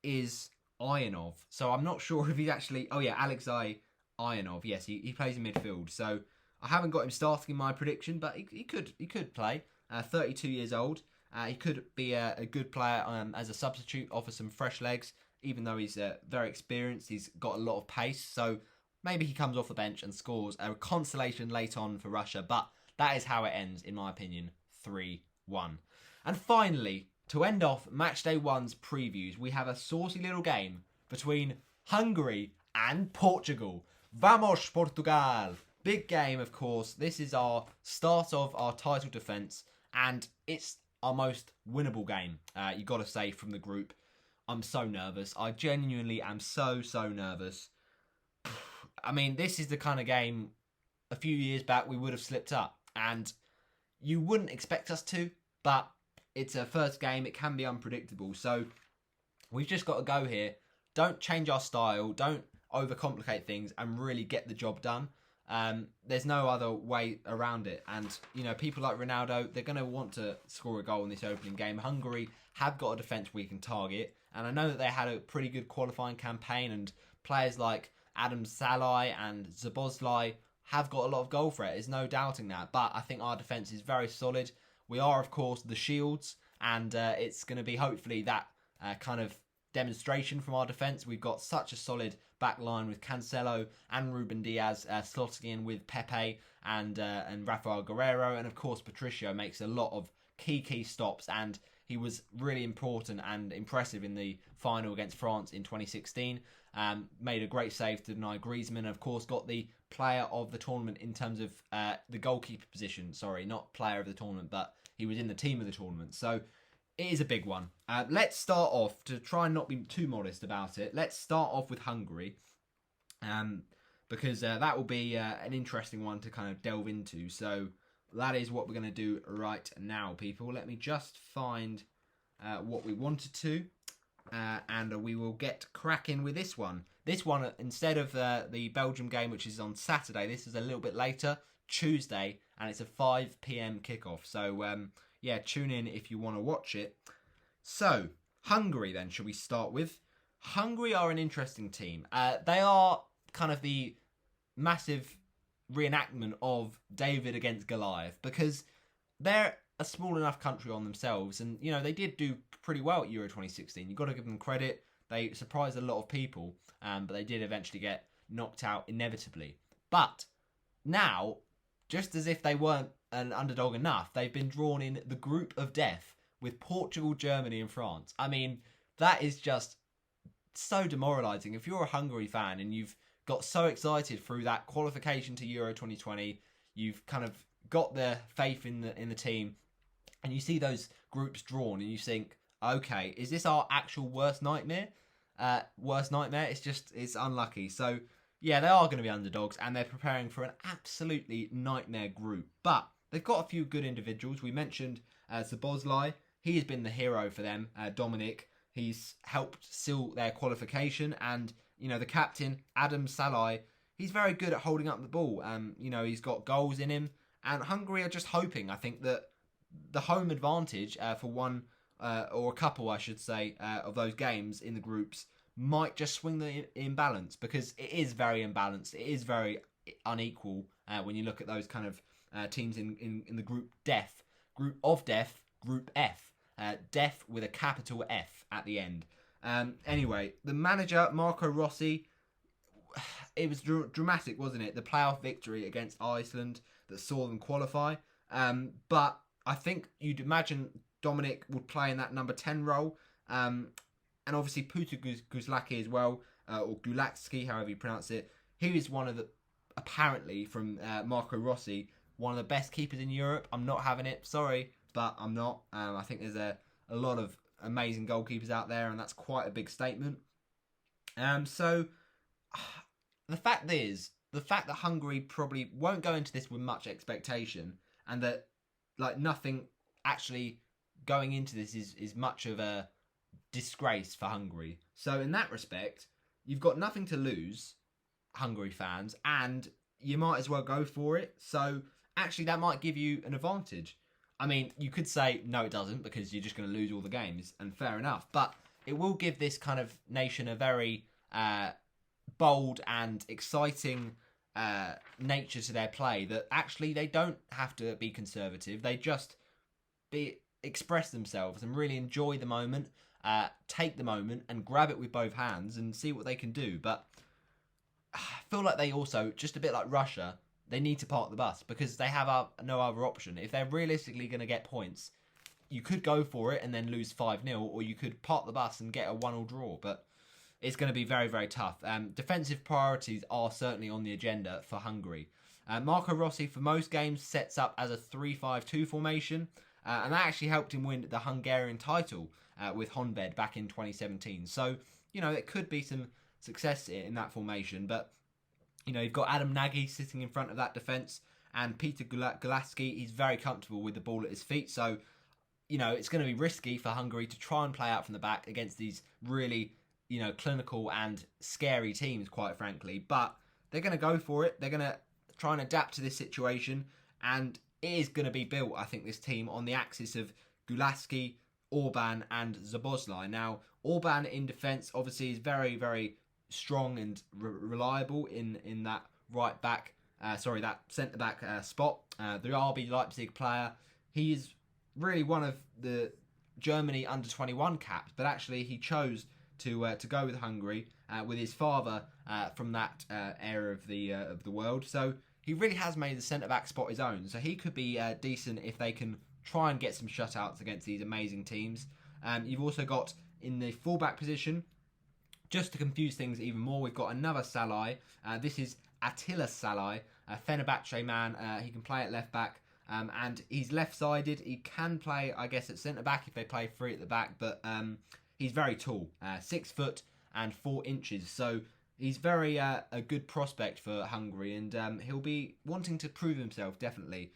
is Ionov. So I'm not sure if he's actually... Oh, yeah, Alexei Ionov. Yes, he plays in midfield. So I haven't got him starting in my prediction, but he could play. 32 years old. He could be a good player as a substitute, offer some fresh legs, even though he's very experienced. He's got a lot of pace. So maybe he comes off the bench and scores a consolation late on for Russia. But that is how it ends, in my opinion, 3-1. And finally, to end off Matchday 1's previews, we have a saucy little game between Hungary and Portugal. Vamos, Portugal! Big game, of course. This is our start of our title defence, and it's our most winnable game, you got to say, from the group. I'm so nervous. I genuinely am so nervous. I mean, this is the kind of game a few years back we would have slipped up, and you wouldn't expect us to, but it's a first game. It can be unpredictable, so we've just got to go here. Don't change our style. Don't overcomplicate things and really get the job done. There's no other way around it. And, you know, people like Ronaldo, they're going to want to score a goal in this opening game. Hungary have got a defence we can target. And I know that they had a pretty good qualifying campaign, and players like Adam Salai and Szoboszlai have got a lot of goal threat. There's no doubting that. But I think our defence is very solid. We are, of course, the Shields, and it's going to be hopefully that kind of demonstration from our defence. We've got such a solid back line with Cancelo and Ruben Diaz slotting in with Pepe and Rafael Guerreiro, and of course Patricio makes a lot of key stops, and he was really important and impressive in the final against France in 2016. Made a great save to deny Griezmann, of course got the player of the tournament in terms of the goalkeeper position. Sorry, not player of the tournament, but he was in the team of the tournament. So it is a big one. Let's start off, to try and not be too modest about it, let's start off with Hungary. Because that will be an interesting one to kind of delve into. So that is what we're going to do right now, people. Let me just find what we wanted to. And we will get cracking with this one. This one, instead of the Belgium game, which is on Saturday, this is a little bit later, Tuesday, and it's a 5 p.m. kickoff. So, yeah, tune in if you want to watch it. So, Hungary then, should we start with? Hungary are an interesting team. They are kind of the massive reenactment of David against Goliath, because they're a small enough country on themselves, and you know they did do pretty well at Euro 2016. You've got to give them credit. They surprised a lot of people, but they did eventually get knocked out inevitably. But now, just as if they weren't an underdog enough, they've been drawn in the group of death with Portugal, Germany and France. I mean, that is just so demoralising. If you're a Hungary fan and you've got so excited through that qualification to Euro 2020, you've kind of got the faith in the team, and you see those groups drawn and you think, okay, is this our actual worst nightmare? It's unlucky. So yeah, they are going to be underdogs, and they're preparing for an absolutely nightmare group. But they've got a few good individuals. We mentioned Szoboszlai. He has been the hero for them. Dominic. He's helped seal their qualification, and you know the captain Adam Salai. He's very good at holding up the ball. You know he's got goals in him, and Hungary are just hoping, I think, that the home advantage for one or a couple, I should say, of those games in the groups might just swing the imbalance, because it is very imbalanced. It is very unequal when you look at those kind of teams in the group of death, Group F. Death with a capital F at the end. Anyway, the manager, Marco Rossi, it was dramatic, wasn't it? The playoff victory against Iceland that saw them qualify. But I think you'd imagine Dominic would play in that number 10 role. And obviously Puta Guzlaki as well, or Gulacki, however you pronounce it. He is one of the, apparently from Marco Rossi, one of the best keepers in Europe. I'm not having it, sorry, but I'm not. I think there's a lot of amazing goalkeepers out there, and that's quite a big statement. So the fact that Hungary probably won't go into this with much expectation, and that like nothing actually going into this is much of a disgrace for Hungary. So in that respect, you've got nothing to lose, Hungary fans, and you might as well go for it. So actually, that might give you an advantage. I mean, you could say, no, it doesn't, because you're just going to lose all the games, and fair enough. But it will give this kind of nation a very bold and exciting nature to their play, that actually they don't have to be conservative. They just express themselves and really enjoy the moment, take the moment and grab it with both hands and see what they can do. But I feel like they also, just a bit like Russia, they need to park the bus because they have no other option. If they're realistically going to get points, you could go for it and then lose 5-0, or you could park the bus and get a 1-1 draw. But it's going to be very, very tough. Defensive priorities are certainly on the agenda for Hungary. Marco Rossi, for most games, sets up as a 3-5-2 formation, and that actually helped him win the Hungarian title with Honved back in 2017. So, it could be some success in that formation, but you've got Adam Nagy sitting in front of that defence, and Peter Gulaski, he's very comfortable with the ball at his feet. So, it's going to be risky for Hungary to try and play out from the back against these really, clinical and scary teams, quite frankly. But they're going to go for it. They're going to try and adapt to this situation, and it is going to be built, I think, this team on the axis of Gulaski, Orban and Szoboszlai. Now, Orban in defence obviously is very, very strong and reliable in that that centre back spot. The RB Leipzig player, he is really one of the Germany under 21 caps, but actually he chose to go with Hungary with his father from that area of the world. So he really has made the centre back spot his own. So he could be decent if they can try and get some shutouts against these amazing teams. You've also got in the fullback position, just to confuse things even more, we've got another Salai. This is Attila Salai, a Fenerbahce man. He can play at left back, and he's left-sided. He can play, I guess, at centre-back if they play three at the back, but he's very tall, 6 foot and 4 inches. So he's very a good prospect for Hungary, and he'll be wanting to prove himself, definitely,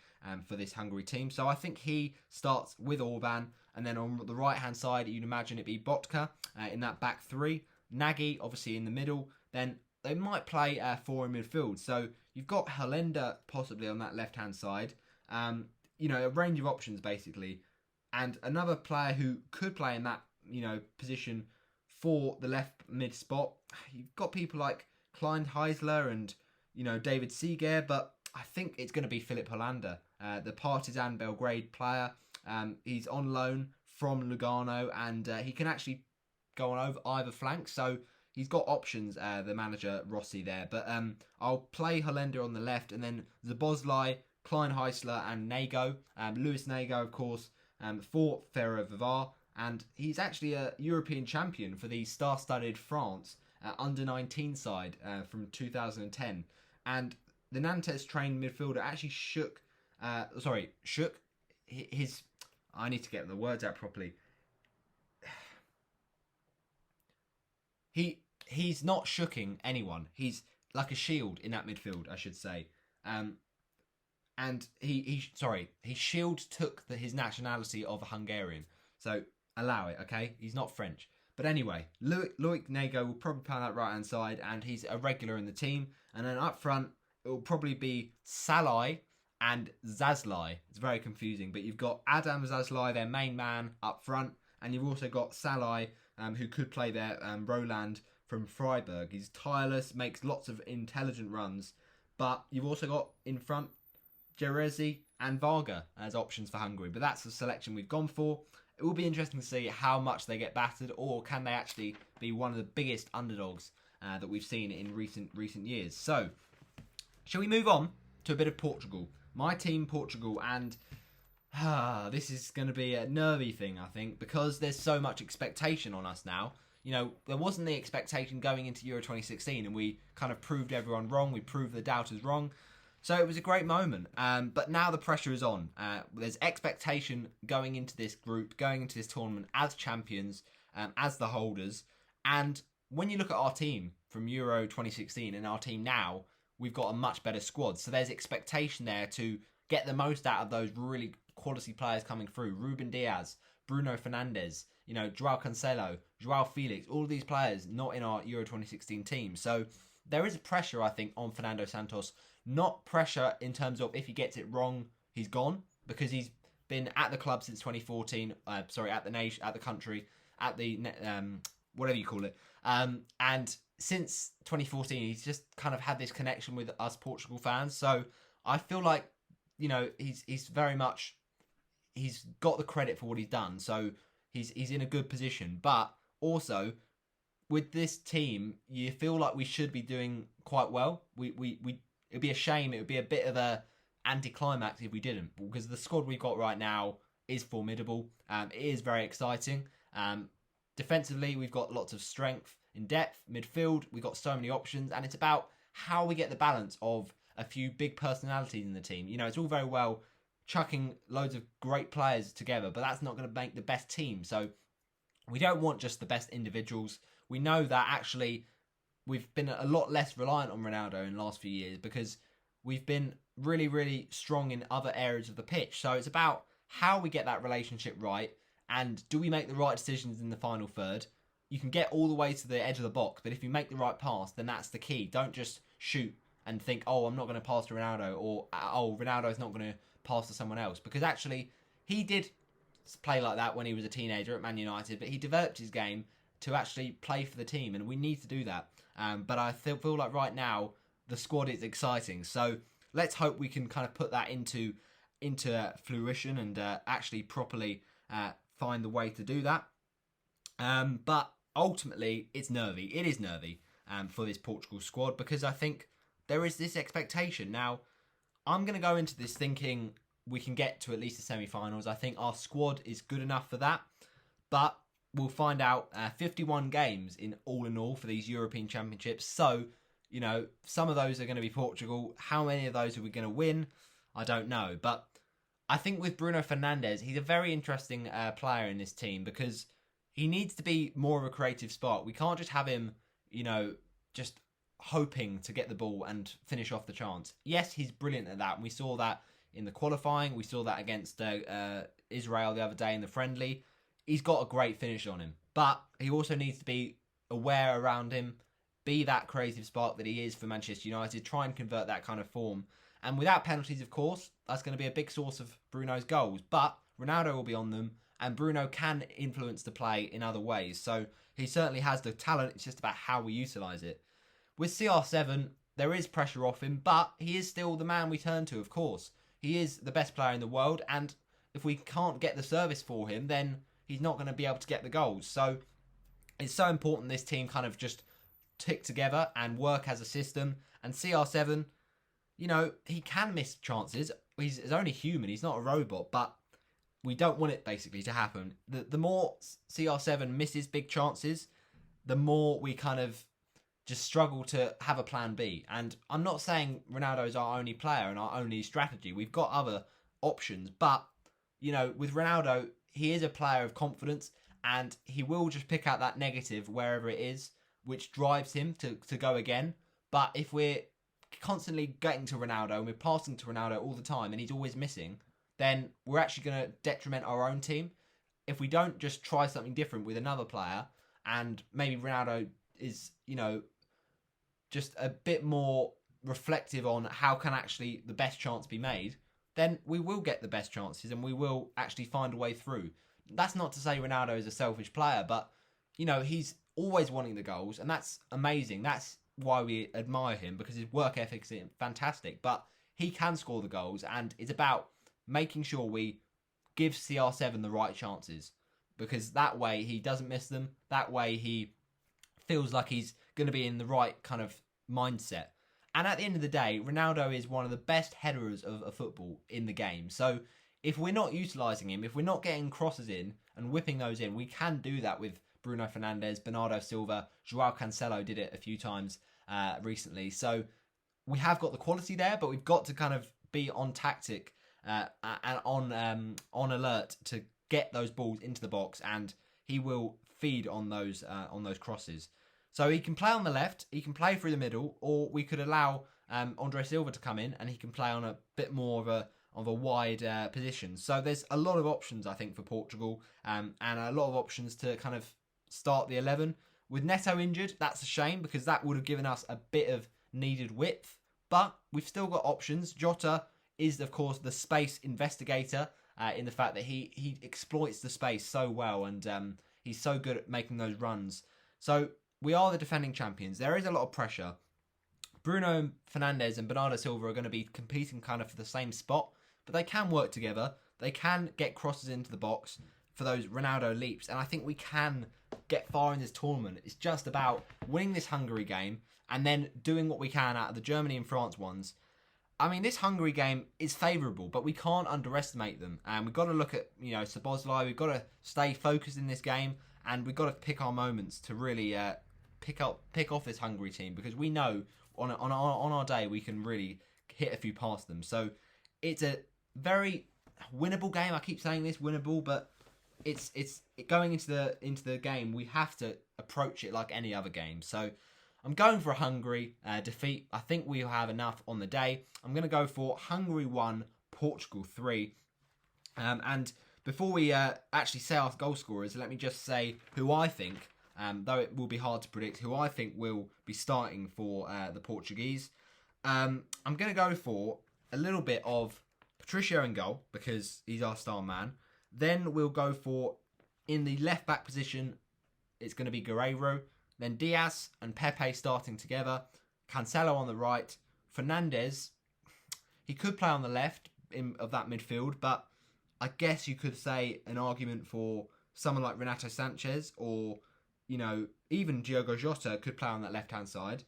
for this Hungary team. So I think he starts with Orban, and then on the right-hand side, you'd imagine it'd be Botka in that back three. Nagy, obviously, in the middle. Then they might play 4 in midfield. So you've got Hollander possibly on that left-hand side. A range of options, basically. And another player who could play in that, position for the left mid spot. You've got people like Klein Heisler and, David Seager, but I think it's going to be Filip Hollander, the Partizan Belgrade player. He's on loan from Lugano, and he can actually go on over either flank, so he's got options, the manager Rossi there. But I'll play Hollander on the left, and then Szoboszlai, Klein Heisler and Nago. Luis Nago, of course, for Ferrovivar, and he's actually a European champion for the star-studded France under-19 side from 2010. And the Nantes-trained midfielder actually shook his... I need to get the words out properly. He's not shooking anyone. He's like a shield in that midfield, I should say. And he shield took his nationality of a Hungarian. So allow it, okay? He's not French. But anyway, Loic Nago will probably play on that right-hand side, and he's a regular in the team. And then up front, it will probably be Salai and Zaslai. It's very confusing, but you've got Adam Zaslai, their main man, up front, and you've also got Salai, who could play there, Roland from Freiburg. He's tireless, makes lots of intelligent runs, but you've also got in front Jerezi and Varga as options for Hungary. But that's the selection we've gone for. It will be interesting to see how much they get battered, or can they actually be one of the biggest underdogs that we've seen in recent years. So, shall we move on to a bit of Portugal? My team, Portugal, and this is going to be a nervy thing, I think, because there's so much expectation on us now. There wasn't the expectation going into Euro 2016, and we kind of proved everyone wrong. We proved the doubters wrong. So it was a great moment. But now the pressure is on. There's expectation going into this group, going into this tournament as champions, as the holders. And when you look at our team from Euro 2016 and our team now, we've got a much better squad. So there's expectation there to get the most out of those really quality players coming through. Ruben Diaz, Bruno Fernandes, Joao Cancelo, Joao Felix, all of these players not in our Euro 2016 team. So there is a pressure, I think, on Fernando Santos. Not pressure in terms of if he gets it wrong, he's gone, because he's been at the club since 2014. At the nation, at the country, at the whatever you call it. And since 2014, he's just kind of had this connection with us Portugal fans. So I feel like, you know, he's very much, he's got the credit for what he's done. So he's in a good position. But also, with this team, you feel like we should be doing quite well. It'd be a shame. It would be a bit of a anticlimax if we didn't, because the squad we've got right now is formidable. It is very exciting. Defensively, we've got lots of strength in depth. Midfield, we've got so many options, and it's about how we get the balance of a few big personalities in the team. You know, it's all very well chucking loads of great players together, but that's not going to make the best team. So we don't want just the best individuals. We know that actually we've been a lot less reliant on Ronaldo in the last few years because we've been really, really strong in other areas of the pitch. So it's about how we get that relationship right, and do we make the right decisions in the final third. You can get all the way to the edge of the box, but if you make the right pass, then that's the key. Don't just shoot and think, oh, I'm not going to pass to Ronaldo, or oh, Ronaldo's not going to pass to someone else. Because actually, he did play like that when he was a teenager at Man United, but he developed his game to actually play for the team, and we need to do that. But I feel like right now, the squad is exciting. So let's hope we can kind of put that into fruition and actually properly find the way to do that. But ultimately, it's nervy. It is nervy for this Portugal squad, because I think there is this expectation. Now, I'm going to go into this thinking we can get to at least the semi-finals. I think our squad is good enough for that. But we'll find out. 51 games in all for these European Championships. So, you know, some of those are going to be Portugal. How many of those are we going to win? I don't know. But I think with Bruno Fernandes, he's a very interesting player in this team, because he needs to be more of a creative spark. We can't just have him, you know, just hoping to get the ball and finish off the chance. Yes, he's brilliant at that. And we saw that in the qualifying. We saw that against Israel the other day in the friendly. He's got a great finish on him. But he also needs to be aware around him, be that creative spark that he is for Manchester United, try and convert that kind of form. And without penalties, of course, that's going to be a big source of Bruno's goals. But Ronaldo will be on them, and Bruno can influence the play in other ways. So he certainly has the talent. It's just about how we utilise it. With CR7, there is pressure off him, but he is still the man we turn to, of course. He is the best player in the world, and if we can't get the service for him, then he's not going to be able to get the goals. So it's so important this team kind of just tick together and work as a system. And CR7, you know, he can miss chances. He's only human. He's not a robot, but we don't want it basically to happen. The more CR7 misses big chances, the more we kind of just struggle to have a plan B. And I'm not saying Ronaldo's our only player and our only strategy. We've got other options, but, you know, with Ronaldo, he is a player of confidence, and he will just pick out that negative wherever it is, which drives him to go again. But if we're constantly getting to Ronaldo and we're passing to Ronaldo all the time and he's always missing, then we're actually going to detriment our own team. If we don't just try something different with another player, and maybe Ronaldo is, you know, just a bit more reflective on how can actually the best chance be made, then we will get the best chances and we will actually find a way through. That's not to say Ronaldo is a selfish player, but, you know, he's always wanting the goals, and that's amazing. That's why we admire him, because his work ethic is fantastic. But he can score the goals, and it's about making sure we give CR7 the right chances, because that way he doesn't miss them. That way he feels like he's going to be in the right kind of mindset. And at the end of the day, Ronaldo is one of the best headers of football in the game. So if we're not utilising him, if we're not getting crosses in and whipping those in, we can do that with Bruno Fernandes, Bernardo Silva, Joao Cancelo did it a few times recently. So we have got the quality there, but we've got to kind of be on tactic and on alert to get those balls into the box, and he will feed on those crosses. So he can play on the left, he can play through the middle, or we could allow Andre Silva to come in and he can play on a bit more of a wide position. So there's a lot of options, I think, for Portugal, and a lot of options to kind of start the 11. With Neto injured, that's a shame because that would have given us a bit of needed width. But we've still got options. Jota is, of course, the space investigator in the fact that he exploits the space so well, and he's so good at making those runs. So we are the defending champions. There is a lot of pressure. Bruno Fernandes and Bernardo Silva are going to be competing kind of for the same spot, but they can work together. They can get crosses into the box for those Ronaldo leaps, and I think we can get far in this tournament. It's just about winning this Hungary game and then doing what we can out of the Germany and France ones. I mean, this Hungary game is favourable, but we can't underestimate them. And we've got to look at, Szoboszlai. We've got to stay focused in this game, and we've got to pick our moments to really pick off this Hungary team, because we know on our day we can really hit a few past them. So it's a very winnable game. I keep saying this, winnable, but it's going into the game. We have to approach it like any other game. So I'm going for a Hungary defeat. I think we'll have enough on the day. I'm going to go for Hungary 1, Portugal 3. And before we actually say our goal scorers, let me just say who I think, though it will be hard to predict, who I think will be starting for the Portuguese. I'm going to go for a little bit of Patricio in goal, because he's our star man. Then we'll go for, in the left-back position, it's going to be Guerreiro. Then Diaz and Pepe starting together. Cancelo on the right. Fernandes, he could play on the left of that midfield, but I guess you could say an argument for someone like Renato Sanchez, or, even Diogo Jota could play on that left-hand side,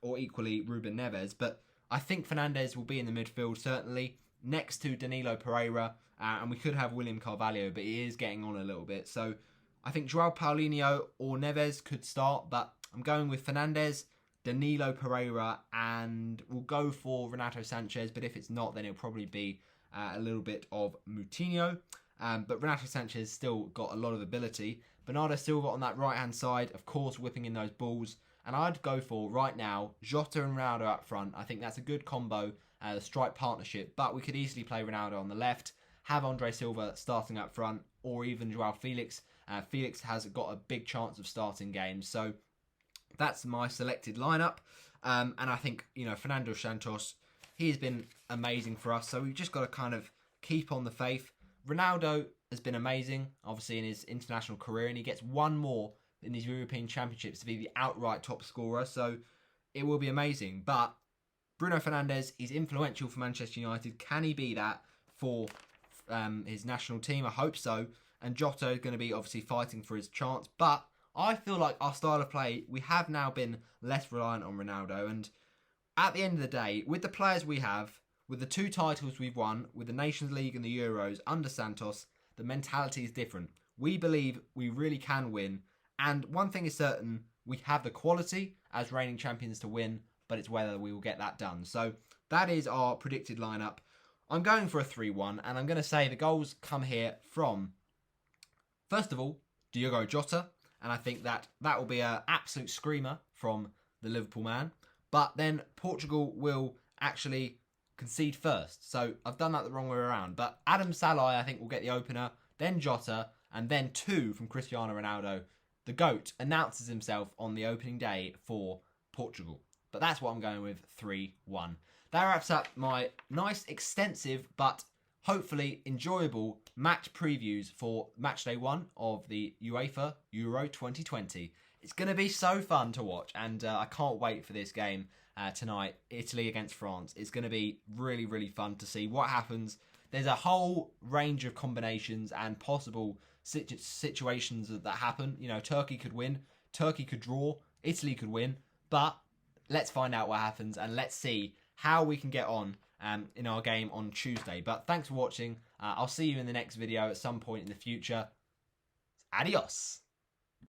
or equally Ruben Neves. But I think Fernandes will be in the midfield, certainly, next to Danilo Pereira, and we could have William Carvalho, but he is getting on a little bit. So I think João Paulinho or Neves could start, but I'm going with Fernandes, Danilo Pereira, and we'll go for Renato Sanchez, but if it's not, then it'll probably be a little bit of Moutinho. But Renato Sanchez still got a lot of ability. Bernardo Silva on that right-hand side, of course, whipping in those balls. And I'd go for, right now, Jota and Ronaldo up front. I think that's a good combo, the strike partnership, but we could easily play Ronaldo on the left, have Andre Silva starting up front, or even Joao Felix. Felix has got a big chance of starting games. So that's my selected lineup. And I think, Fernando Santos, he's been amazing for us. So we've just got to kind of keep on the faith. Ronaldo has been amazing, obviously, in his international career, and he gets one more in these European Championships to be the outright top scorer. So it will be amazing. But Bruno Fernandes, he's influential for Manchester United. Can he be that for his national team? I hope so. And Jota is going to be obviously fighting for his chance. But I feel like our style of play, we have now been less reliant on Ronaldo. And at the end of the day, with the players we have, with the 2 titles we've won, with the Nations League and the Euros under Santos, the mentality is different. We believe we really can win. And one thing is certain, we have the quality as reigning champions to win, but it's whether we will get that done. So that is our predicted lineup. I'm going for a 3-1, and I'm going to say the goals come here from, first of all, Diogo Jota, and I think that will be an absolute screamer from the Liverpool man. But then Portugal will actually concede first. So I've done that the wrong way around. But Adam Salai, I think, will get the opener, then Jota, and then 2 from Cristiano Ronaldo. The GOAT announces himself on the opening day for Portugal. But that's what I'm going with, 3-1. That wraps up my nice, extensive, but hopefully enjoyable match previews for match day 1 of the UEFA Euro 2020. It's going to be so fun to watch, and I can't wait for this game tonight, Italy against France. It's going to be really, really fun to see what happens. There's a whole range of combinations and possible situations that happen. Turkey could win, Turkey could draw, Italy could win, but let's find out what happens, and let's see how we can get on in our game on Tuesday. But thanks for watching. I'll see you in the next video at some point in the future. Adios.